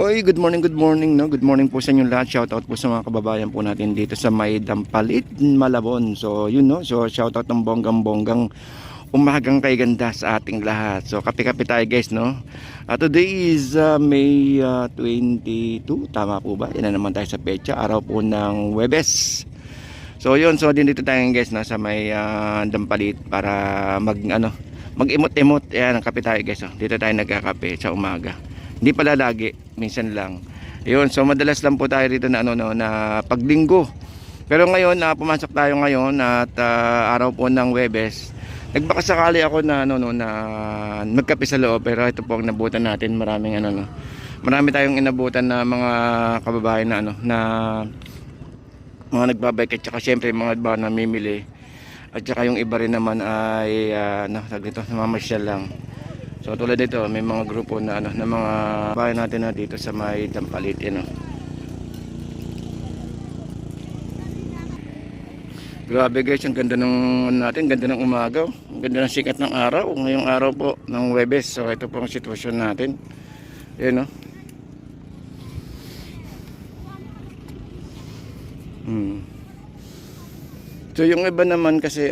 Oy, good morning, no? Good morning po sa inyo lahat. Shout out po sa mga kababayan po natin dito sa May Dampalit, Malabon. So, yun, no? So, shout out ng bonggang-bonggang umagang kay ganda sa ating lahat. So, kape-kape tayo, guys, no? Today is May 22. Tama po ba? Yan na naman tayo sa pecha. Araw po ng Huwebes. So, yun. So, dito tayo, guys, no? Sa May Dampalit para mag-imot-imot. Yan, ang kape tayo, guys. Oh. Dito tayo nagkakape sa umaga. Hindi pala lagi, minsan lang. Ayun, so madalas lang po tayo rito na na paglinggo. Pero ngayon pumasok tayo ngayon at araw po ng Huwebes. Nagbakasakali ako na na magkape sa loob, pero ito po ang nabutan natin. Marami tayong inabutan na mga kababayan na mga nagbabike at saka syempre mga iba na namimili. At saka yung iba rin naman ay namamasyal lang. So tulad dito, may mga grupo na mga bahay natin dito sa May Dampalit, Grabe guys, ang ganda ganda ng umaga, ang ganda ng sikat ng araw, ngayong araw po ng Huwebes. So ito po ang sitwasyon natin. Yan So yung iba naman kasi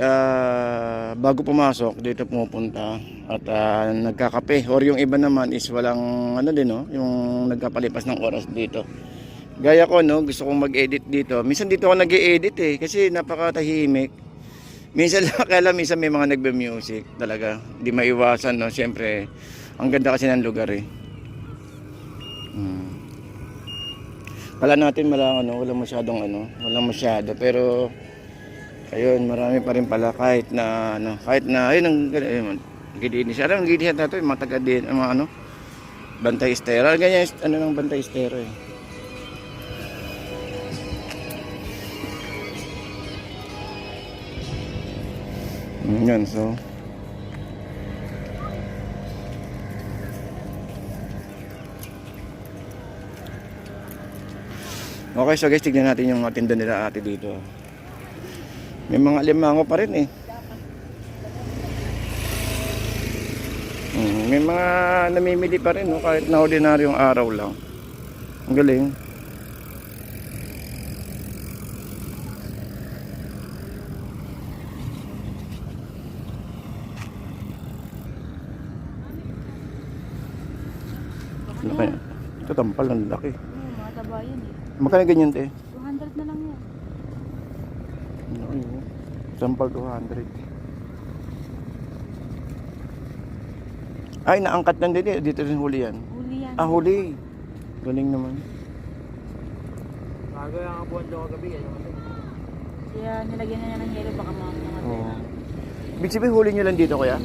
bago pumasok dito pumupunta at nagkakape, or yung iba naman is walang yung nagkapalipas ng oras dito. Gaya ko gusto kong mag-edit dito. Minsan dito ako nag-e-edit kasi napakatahimik. Minsan minsan may mga nagbe-music talaga. Hindi maiwasan Siyempre, ang ganda kasi ng lugar Kala natin walang masyado pero ayun, marami pa rin pala kahit na ayun ang gidinis. Alam gidinis nato yung mga taga din, mga Bantay Estero. Ganyan ng Bantay Estero Yan, so okay, so guys, tignan natin yung tinda nila ate dito. May mga limango pa rin May mga namimili pa rin kahit na ordinaryong araw lang. Ang galing. Laki. Ito tampal, ang laki. Mataba yun Magkano ganyan 200 na lang yan. Sampal 200. Ay, naangkat lang dito rin huli yan. Huli yan. Huli. Galing naman. Bago yung abuan daw kagabi Kaya nilagyan na niya ng yelo baka mga Ibig sabihin huli nyo lang dito kuya?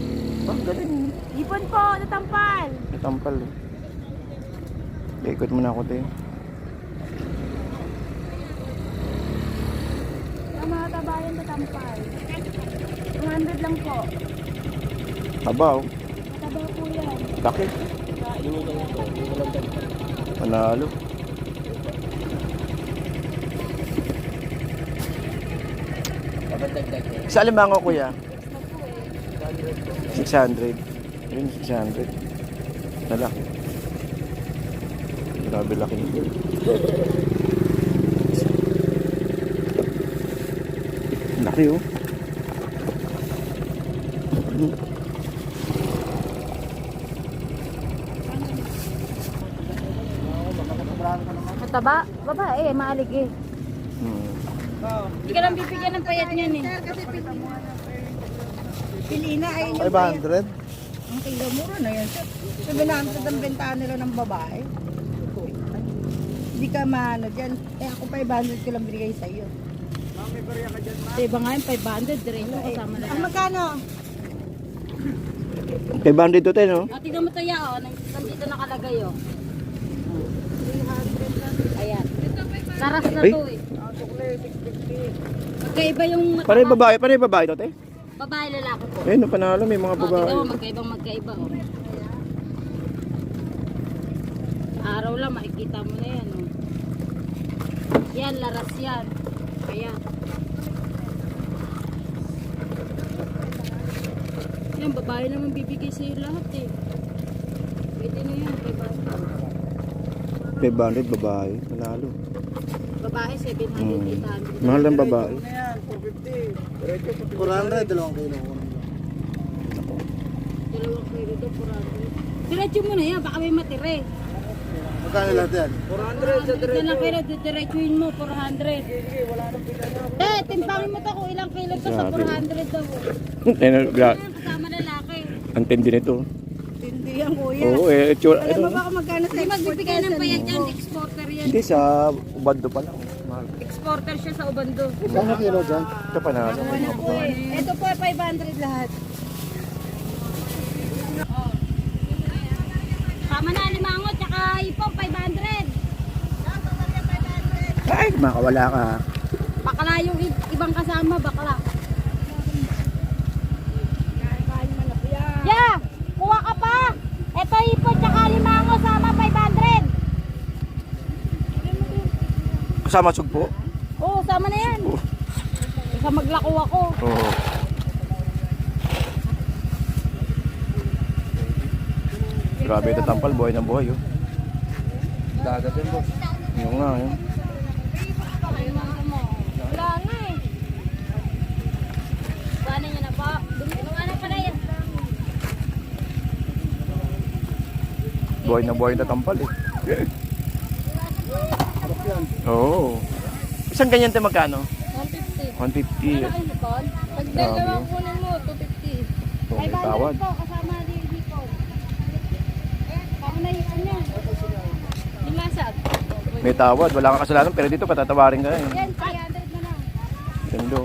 Galing. Ipon po, natampal. Natampal Ikot muna ako Mataba yan, natampal. 200 lang po. Tabaw. Mataba po yan. Laki. Panalo. Sa limango kuya? 600. Yun, 600. Nalaki. Grabe laki. Laki Mataba? Babae, maalig Hindi ka lang bibigyan ng payat niyan Pilina ay 500? ang kilo, mura na yan. 700 ang bentahan nila ng babae. Hindi ka maano dyan. Ako 500 ko lang binigay sa iyo. Sa iba nga yung 500, diretso kasama na lang. Magkano? 500 to tayo, no? Tignan mo tayo, nandito nakalagay 300 lang. Ayan. Saras na Ay. to Magkaiba yung Panay babae to, te? Babae, lalaki po. Ayun, panalo, may mga babae. Tignan mo, magkaiba Araw lang, makikita mo na yan Yan, laras yan. Kaya yan, babae naman bibigay sa'yo lahat Pwede na yan, 500. 500 babae. Manalo. Babae, 700, Hmm. 800. Mahal ng babae. 400, 2 kilo. 2 kilo daw, 400. Diretso mo na yan, baka may matire. Magkano lahat yan? 400 sa Ito lang kilo, diretsuin mo, 400. Timpangin mo to kung ilang kilo to sa Grabe. 400 daw. Kasama lalaki. Ang tindi nito. Hindi yan, kuya. Oo, Alam mo ba kung magkano sa Hindi export magbibigay ng yan? payat yan, exporter yan. Hindi sa ubando pa lang. Mahal. Exporter siya sa Ubando. Magkano kilo dyan? Ito pa na. Ito po, 500 lahat. Sama na limango, tsaka ipong 500. Ay, makawala ka. Bakla yung ibang kasama, bakla. Yeah! Kuha ka pa! Ito ipon, tsaka limango, sama 500. Kasama sugpo? Oo, sama na yan. Isa maglako ako. Oo. Grabe ito tampal, buhay na buhay. Oh. Dagat yan, boss. Yung nga, yun. Wala nga eh. Paano nyo na po? Ano pala yan? Buhay na tampal eh. Oo. Isang ganyan tayo magkano? 150. 150. Ano kayo nipon? Pag dalawang kunin mo, 250. Oh, may tawad. po, kasama din hipon. Kamo na hipon niya. Limasag. May tawad, wala kang kasalanan pero dito patatawarin ka eh. Yan, 300 na lang. Gando.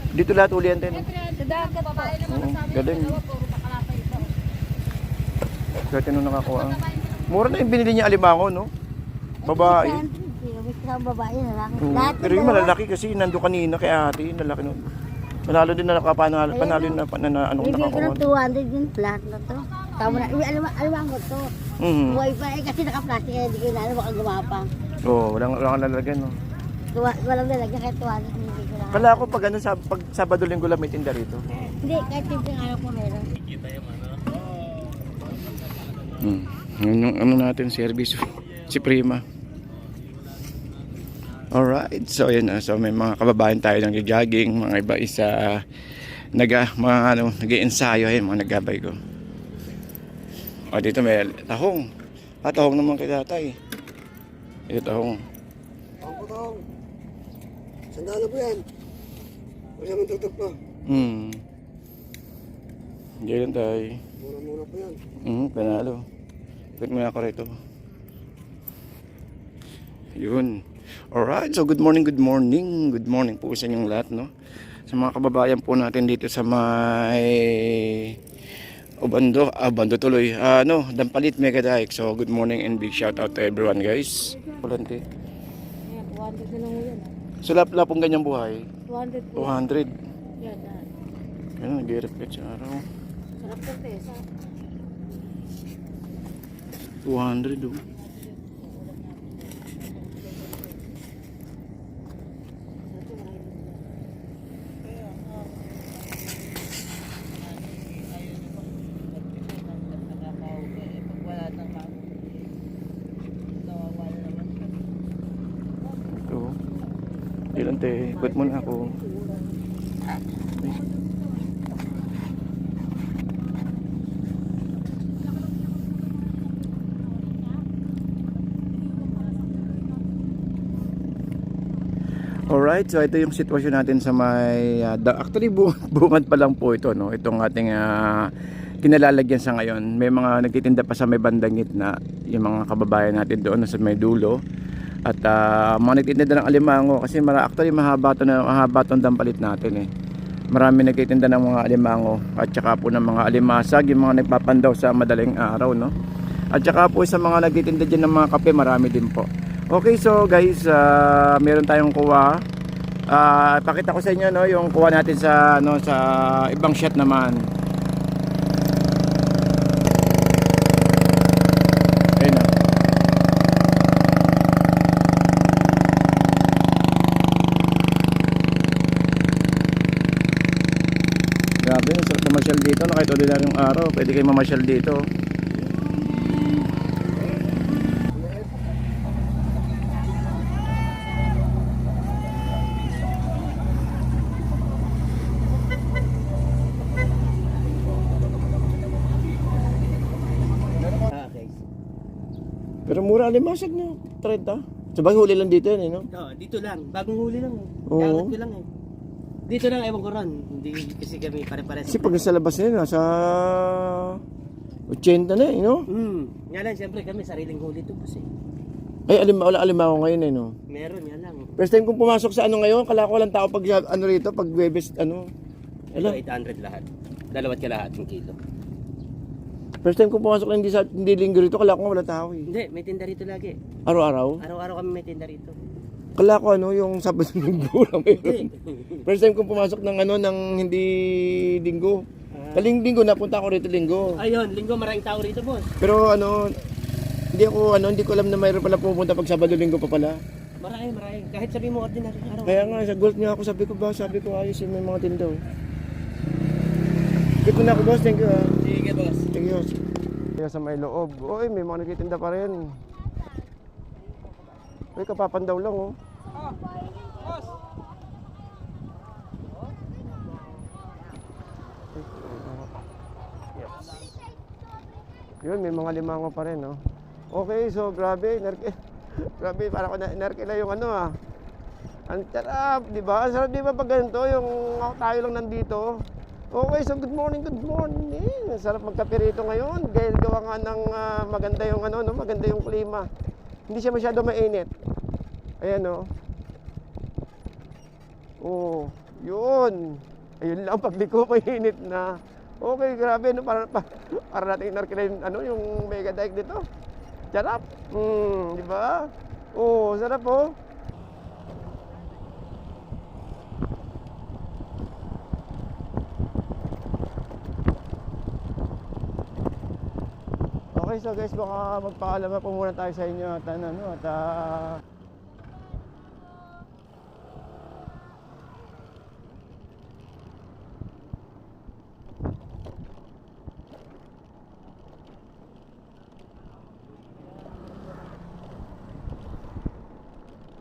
Dito lahat ulian din. Sa dagat po. Babae naman Oo, kasama galing. yung dalawa, puro bakalapay ito. Kaya tinong nakakuha. Mura na yung binili niya alimango, no? Babae. Babae na lang. Oo. Pero yung malalaki kasi nandun kanina kay ate, lalaki nun. Panalo din na nakapanalo, panalo din na anong Bibigyan ko nakakuha. ng 200 din lahat na to. Tama na. Alam ko to. Mhm. Buhay pa eh kasi naka-plastic kaya hindi ko na baka gumapa. Oo, walang lalagyan, no? Walang lalagyan kahit 200 hindi ko lang. Kala ko pag ano, pag Sabado Linggo lang may tinda rito. Hindi, kahit simple araw ko meron. Yun yung ano natin, service. Si Prima. Alright, so yun na. So may mga kababayan tayo ng jogging, mga iba isa nag-i-ensayo, ayun, mga naggabay ko. O dito may tahong. Tahong naman kay tatay. Ito tahong. Ang putong. Sandalo po yan. Wala mong tutok pa. Diyan tayo. Mura-mura po yan. Panalo. Pwede mo na ako rito. Yun. Alright, so good morning, good morning. Good morning po sa inyong lahat, no? Sa mga kababayan po natin dito sa may Ubando tuloy. Dampalit, Megadike. So good morning and big shout out to everyone, guys. Kulante. Ayan, 200 na lang mo yan. So lapong ganyang buhay. 200 po. 200. Yan, Ganun, nag-reflect sa araw. sarap to, pesa. 200, oh. Ito. Ilan te, ikot mo na ako. Alright, so ito yung sitwasyon natin sa may actually bungad pa lang po ito, no. Itong ating kinalalagyan sa ngayon. May mga nagtitinda pa sa may bandang gitna, yung mga kababayan natin doon sa may dulo. At mga nagtitinda ng alimango kasi actually mahaba tong dampalit natin eh. Marami nagtitinda ng mga alimango at saka po ng mga alimasag, yung mga nagpapandaw sa madaling araw, no. At saka po sa mga nagtitinda dyan ng mga kape, marami din po. Okay, so guys, meron tayong kuha. Pakita ko sa inyo, no, yung kuha natin sa sa ibang shot naman. Ayun na. Grabe, sarap mamasyal dito, no, kahit ordinaryong araw, pwede kayo mamasyal dito. Pero mura alimasag na. 30. Sabay huli lang dito yan, eh, no? Oo, dito lang. Bagong huli lang eh. Oo. Kaangat ko lang eh. Dito lang, ewan ko ron. Hindi kasi kami pare-pares. Kasi pag nasa labas na yun, nasa 80 na, eh, no? Nga lang, siyempre kami, sariling huli to kasi. Ay, wala alimango ngayon, eh, no? Meron, yan lang. First time kong pumasok sa ano ngayon, kala ko walang tao pag ano rito, pag Webes, ano. Ito, Alam, 800 lahat. 2.5 kilo. first time kong pumasok na hindi linggo rito, kala ko wala tao, eh. Hindi, may tinda rito lagi. Araw-araw. Araw-araw kami may tinda rito. Kala ko ano, yung Sabado linggo lang meron. Hindi. First time kong pumasok ng ano, ng hindi linggo. Kaling linggo, napunta ako rito linggo. Ayun, linggo maraming tao rito, boss. Pero ano, hindi ko alam na mayroon pala pupunta pag Sabado linggo pa pala. Marami. Kahit sabi mo ordinary araw. Kaya nga, sa Gold nga ako, sabi ko ayos yung may mga tindaw. Kito na ako, boss. Thank you, ah. Sige, boss. Thank you. Kaya sa may loob. Uy, may mga nagtitinda pa rin. Uy, kapapandaw lang, oh. Yun, may mga limango pa rin, no? Okay, so grabe, grabe, parang narkila yung ano, ah. Ang sarap, di ba? Ang sarap, di ba, pag ganito, yung tayo lang nandito. Okay, so good morning. Ang sarap magkape rito ngayon. Dahil gawa nga ng maganda yung ano, no? Maganda yung klima. Hindi siya masyado mainit. Ayan, no? Oh, yun. Ayun lang, pagliko, mainit na. Okay, grabe, no? Para natin narkilin, ano, yung mega dike dito. Sarap. Di ba? Oh, sarap, oh. Okay, so guys, baka magpaalam na po muna tayo sa inyo at